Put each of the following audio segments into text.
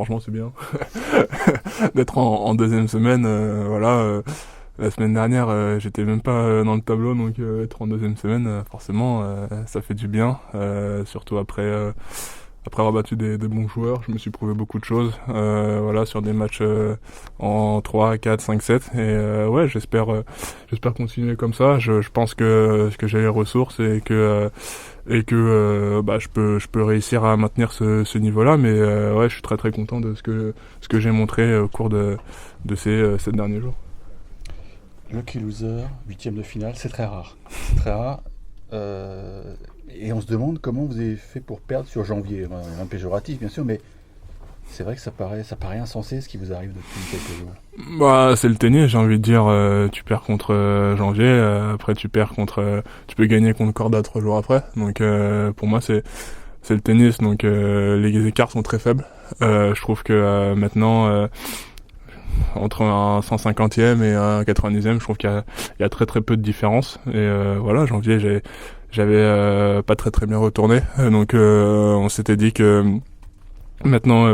franchement c'est bien. D'être en deuxième semaine, la semaine dernière, j'étais même pas dans le tableau, donc être en deuxième semaine, forcément, ça fait du bien. Surtout après avoir battu des bons joueurs, je me suis prouvé beaucoup de choses, sur des matchs en 3, 4, 5, 7. Et j'espère continuer comme ça. Je pense que j'ai les ressources et que je peux réussir à maintenir ce niveau-là. Mais je suis très très content de ce que j'ai montré au cours de ces 7 derniers jours. Lucky loser, 8e de finale, c'est très rare. C'est très rare. Et on se demande comment vous avez fait pour perdre sur janvier. Un péjoratif, bien sûr, mais c'est vrai que ça paraît insensé ce qui vous arrive depuis quelques jours. Bah, c'est le tennis, j'ai envie de dire. Tu perds contre Janvier, après tu peux gagner contre Corda 3 jours après. Donc pour moi c'est le tennis, donc les écarts sont très faibles. Je trouve que maintenant entre un 150e et un 90e, je trouve qu'il y a très très peu de différence. Et Janvier j'avais pas très très bien retourné, donc on s'était dit que maintenant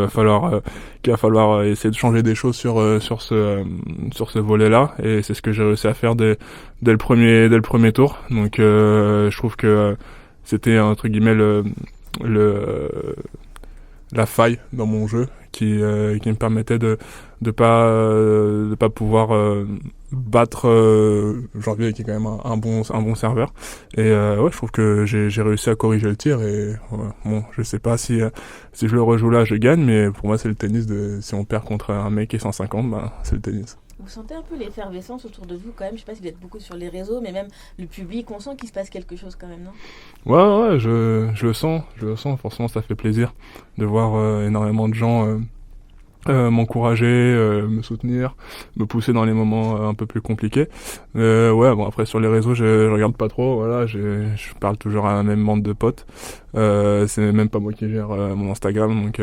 qu'il va falloir essayer de changer des choses sur ce volet-là, et c'est ce que j'ai réussi à faire dès le premier tour. Donc je trouve que c'était entre guillemets la faille dans mon jeu qui me permettait de pas pouvoir battre Janvier, qui est quand même un bon serveur. Et je trouve que j'ai réussi à corriger le tir. Et bon, je sais pas si je le rejoue là je gagne, mais pour moi c'est le tennis. Si on perd contre un mec qui est 150, c'est le tennis. Vous sentez un peu l'effervescence autour de vous quand même? Je sais pas si vous êtes beaucoup sur les réseaux, mais même le public, on sent qu'il se passe quelque chose quand même, non? Ouais, je le sens. Forcément, ça fait plaisir de voir énormément de gens m'encourager, me soutenir, me pousser dans les moments un peu plus compliqués. Après sur les réseaux, je regarde pas trop. Voilà, je parle toujours à la même bande de potes. C'est même pas moi qui gère mon Instagram, donc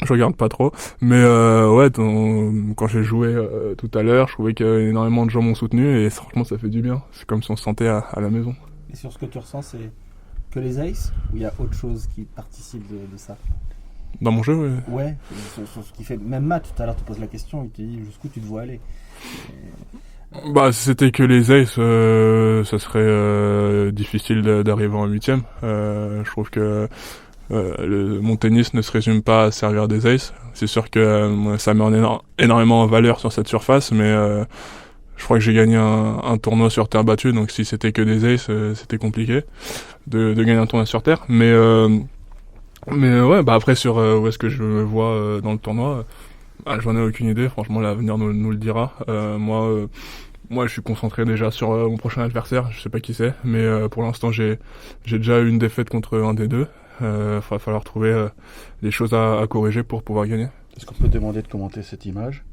je regarde pas trop. Mais quand j'ai joué tout à l'heure, je trouvais qu'énormément de gens m'ont soutenu, et franchement ça fait du bien. C'est comme si on se sentait à la maison. Et sur ce que tu ressens, c'est que les aces, ou il y a autre chose qui participe de ça? Dans mon jeu, ouais. Sur ce qui fait, même Matt tout à l'heure te pose la question, il te dit jusqu'où tu te vois aller. Si c'était que les aces, ça serait difficile d'arriver en 8e. Je trouve que mon tennis ne se résume pas à servir des aces. C'est sûr que ça met énormément en valeur sur cette surface, mais je crois que j'ai gagné un tournoi sur terre battue, donc si c'était que des aces, c'était compliqué de gagner un tournoi sur terre. Mais après sur où est-ce que je me vois dans le tournoi, j'en ai aucune idée. Franchement, l'avenir nous le dira. Moi, je suis concentré déjà sur mon prochain adversaire. Je sais pas qui c'est, mais pour l'instant, j'ai déjà eu une défaite contre un des deux. Va falloir trouver des choses à corriger pour pouvoir gagner. Est-ce qu'on peut te demander de commenter cette image?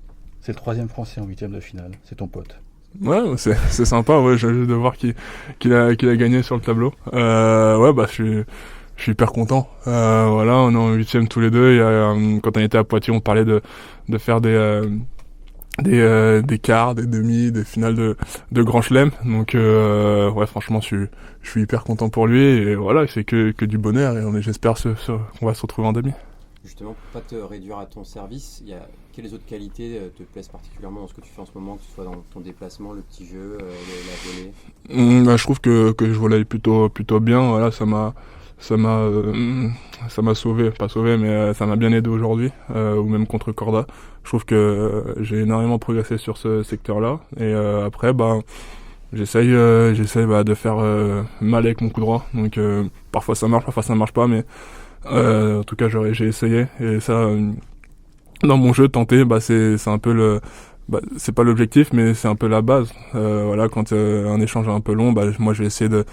C'est le 3e Français en 8e de finale. C'est ton pote. Ouais, c'est sympa. Ouais, j'ai de voir qu'il a gagné sur le tableau. Je suis hyper content. On est en 8e tous les deux. Quand on était à Poitiers, on parlait de faire des quarts, des demi, des finales de Grand Chelem. Donc franchement, je suis hyper content pour lui, et voilà, c'est que du bonheur, et j'espère qu'on va se retrouver en demi. Justement, pour pas te réduire à ton service, quelles autres qualités te plaisent particulièrement dans ce que tu fais en ce moment, que ce soit dans ton déplacement, le petit jeu, la volée? Je trouve que je volaille plutôt bien. Voilà, ça m'a sauvé, pas sauvé, mais ça m'a bien aidé aujourd'hui, ou même contre Corda. Je trouve que j'ai énormément progressé sur ce secteur-là, et après j'essaye de faire mal avec mon coup droit. Donc parfois ça marche pas, mais en tout cas j'ai essayé, et ça dans mon jeu, tenter, c'est un peu c'est pas l'objectif, mais c'est un peu la base. Quand un échange est un peu long, moi je vais essayer de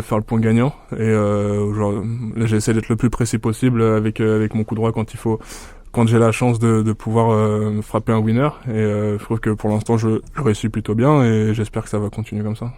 faire le point gagnant, et là j'ai essayé d'être le plus précis possible avec mon coup droit quand j'ai la chance de pouvoir frapper un winner, et je trouve que pour l'instant je réussis plutôt bien, et j'espère que ça va continuer comme ça.